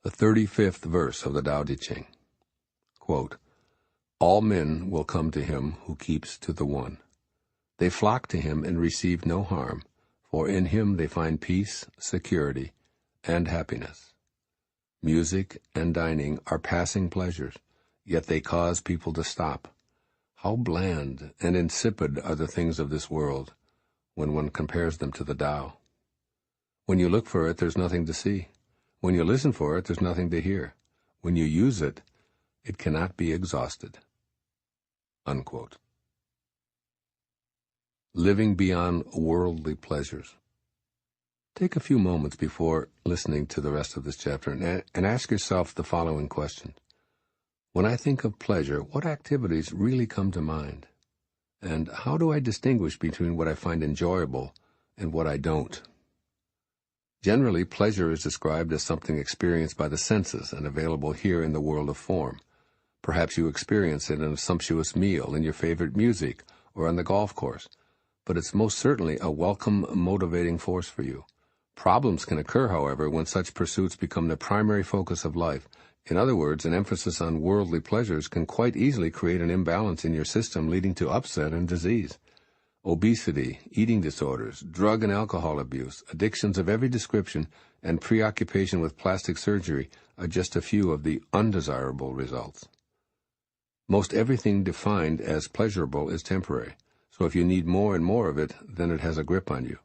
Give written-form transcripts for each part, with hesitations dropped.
The 35th verse of the Tao Te Ching. Quote, "All men will come to him who keeps to the One. They flock to him and receive no harm, for in him they find peace, security, and happiness. Music and dining are passing pleasures, yet they cause people to stop. How bland and insipid are the things of this world when one compares them to the Tao. When you look for it, there's nothing to see. When you listen for it, there's nothing to hear. When you use it, it cannot be exhausted." Unquote. Living beyond worldly pleasures. Take a few moments before listening to the rest of this chapter and ask yourself the following question. When I think of pleasure, what activities really come to mind? And how do I distinguish between what I find enjoyable and what I don't? Generally, pleasure is described as something experienced by the senses and available here in the world of form. Perhaps you experience it in a sumptuous meal, in your favorite music, or on the golf course. But it's most certainly a welcome, motivating force for you. Problems can occur, however, when such pursuits become the primary focus of life. In other words, an emphasis on worldly pleasures can quite easily create an imbalance in your system, leading to upset and disease. Obesity, eating disorders, drug and alcohol abuse, addictions of every description, and preoccupation with plastic surgery are just a few of the undesirable results. Most everything defined as pleasurable is temporary, so if you need more and more of it, then it has a grip on you.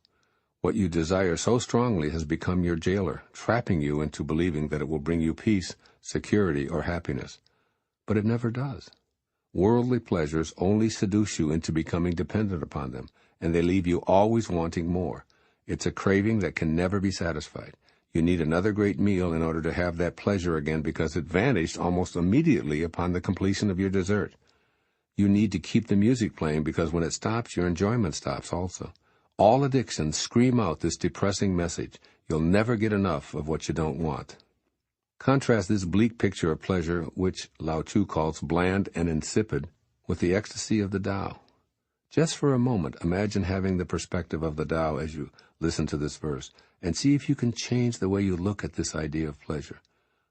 What you desire so strongly has become your jailer, trapping you into believing that it will bring you peace, security, or happiness. But it never does. Worldly pleasures only seduce you into becoming dependent upon them, and they leave you always wanting more. It's a craving that can never be satisfied. You need another great meal in order to have that pleasure again because it vanished almost immediately upon the completion of your dessert. You need to keep the music playing because when it stops, your enjoyment stops also. All addictions scream out this depressing message. You'll never get enough of what you don't want. Contrast this bleak picture of pleasure, which Lao Tzu calls bland and insipid, with the ecstasy of the Tao. Just for a moment, imagine having the perspective of the Tao as you listen to this verse, and see if you can change the way you look at this idea of pleasure.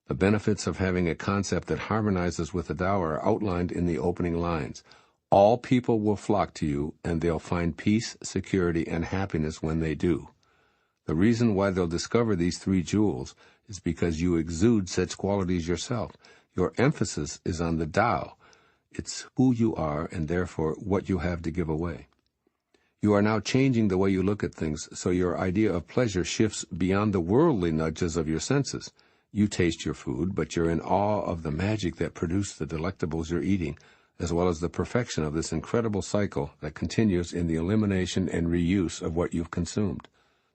The benefits of having a concept that harmonizes with the Tao are outlined in the opening lines. All people will flock to you, and they'll find peace, security, and happiness when they do. The reason why they'll discover these three jewels is because you exude such qualities yourself. Your emphasis is on the Tao. It's who you are and therefore what you have to give away. You are now changing the way you look at things, so your idea of pleasure shifts beyond the worldly nudges of your senses. You taste your food, but you're in awe of the magic that produced the delectables you're eating, as well as the perfection of this incredible cycle that continues in the elimination and reuse of what you've consumed.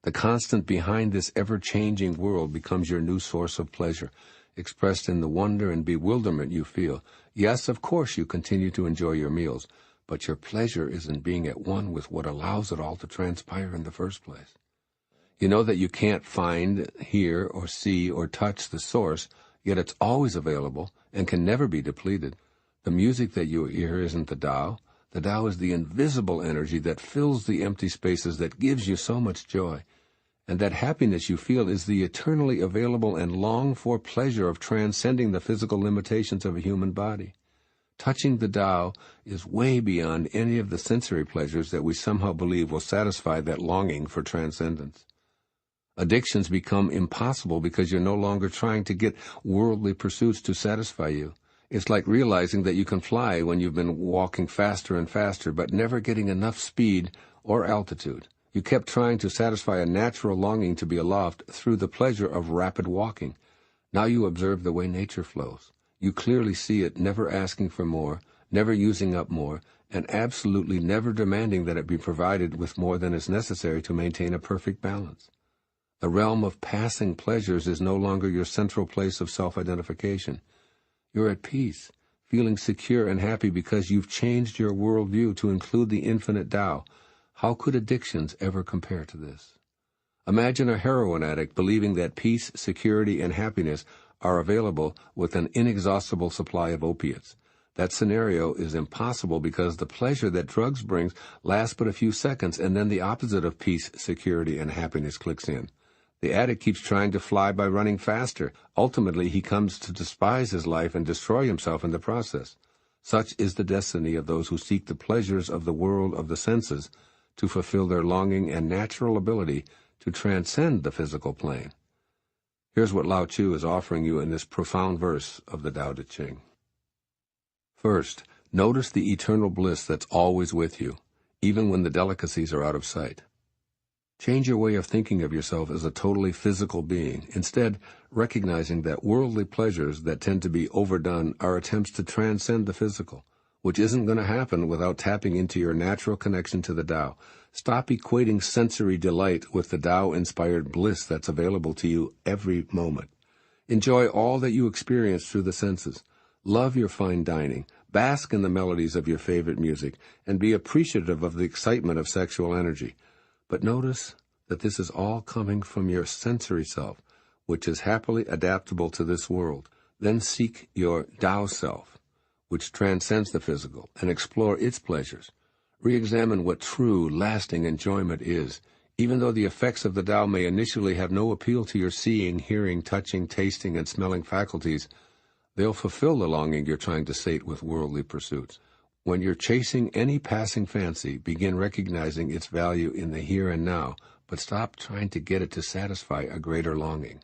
The constant behind this ever-changing world becomes your new source of pleasure, expressed in the wonder and bewilderment you feel. Yes, of course you continue to enjoy your meals, but your pleasure is in being at one with what allows it all to transpire in the first place. You know that you can't find, hear, or see, or touch the source, yet it's always available and can never be depleted. The music that you hear isn't the Tao. The Tao is the invisible energy that fills the empty spaces that gives you so much joy. And that happiness you feel is the eternally available and longed-for pleasure of transcending the physical limitations of a human body. Touching the Tao is way beyond any of the sensory pleasures that we somehow believe will satisfy that longing for transcendence. Addictions become impossible because you're no longer trying to get worldly pursuits to satisfy you. It's like realizing that you can fly when you've been walking faster and faster, but never getting enough speed or altitude. You kept trying to satisfy a natural longing to be aloft through the pleasure of rapid walking. Now you observe the way nature flows. You clearly see it never asking for more, never using up more, and absolutely never demanding that it be provided with more than is necessary to maintain a perfect balance. The realm of passing pleasures is no longer your central place of self-identification. You're at peace, feeling secure and happy because you've changed your worldview to include the infinite Tao. How could addictions ever compare to this? Imagine a heroin addict believing that peace, security, and happiness are available with an inexhaustible supply of opiates. That scenario is impossible because the pleasure that drugs brings lasts but a few seconds, and then the opposite of peace, security, and happiness clicks in. The addict keeps trying to fly by running faster. Ultimately, he comes to despise his life and destroy himself in the process. Such is the destiny of those who seek the pleasures of the world of the senses to fulfill their longing and natural ability to transcend the physical plane. Here's what Lao Tzu is offering you in this profound verse of the Tao Te Ching. First, notice the eternal bliss that's always with you, even when the delicacies are out of sight. Change your way of thinking of yourself as a totally physical being, instead recognizing that worldly pleasures that tend to be overdone are attempts to transcend the physical, which isn't going to happen without tapping into your natural connection to the Tao. Stop equating sensory delight with the Tao-inspired bliss that's available to you every moment. Enjoy all that you experience through the senses. Love your fine dining, bask in the melodies of your favorite music, and be appreciative of the excitement of sexual energy. But notice that this is all coming from your sensory self, which is happily adaptable to this world. Then seek your Tao self, which transcends the physical, and explore its pleasures. Re-examine what true, lasting enjoyment is. Even though the effects of the Tao may initially have no appeal to your seeing, hearing, touching, tasting, and smelling faculties, they'll fulfill the longing you're trying to sate with worldly pursuits. When you're chasing any passing fancy, begin recognizing its value in the here and now, but stop trying to get it to satisfy a greater longing.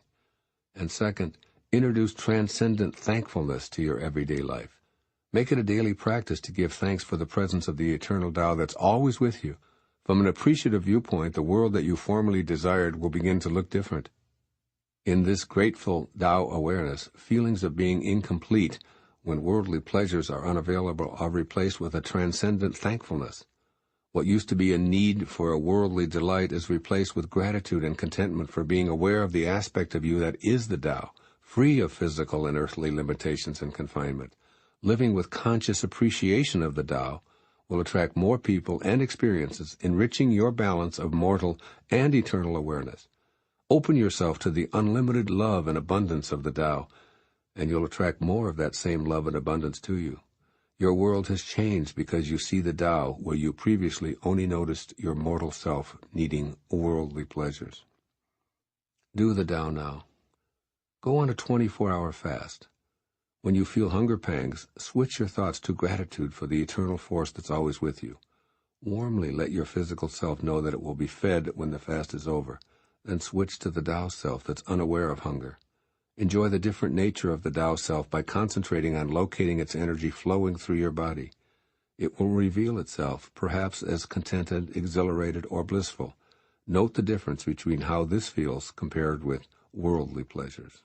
And second, introduce transcendent thankfulness to your everyday life. Make it a daily practice to give thanks for the presence of the eternal Tao that's always with you. From an appreciative viewpoint, the world that you formerly desired will begin to look different. In this grateful Tao awareness, feelings of being incomplete when worldly pleasures are unavailable are replaced with a transcendent thankfulness. What used to be a need for a worldly delight is replaced with gratitude and contentment for being aware of the aspect of you that is the Tao, free of physical and earthly limitations and confinement. Living with conscious appreciation of the Tao will attract more people and experiences, enriching your balance of mortal and eternal awareness. Open yourself to the unlimited love and abundance of the Tao, and you'll attract more of that same love and abundance to you. Your world has changed because you see the Tao where you previously only noticed your mortal self needing worldly pleasures. Do the Tao now. Go on a 24-hour fast. When you feel hunger pangs, switch your thoughts to gratitude for the eternal force that's always with you. Warmly let your physical self know that it will be fed when the fast is over. Then switch to the Tao self that's unaware of hunger. Enjoy the different nature of the Tao self by concentrating on locating its energy flowing through your body. It will reveal itself, perhaps as contented, exhilarated, or blissful. Note the difference between how this feels compared with worldly pleasures.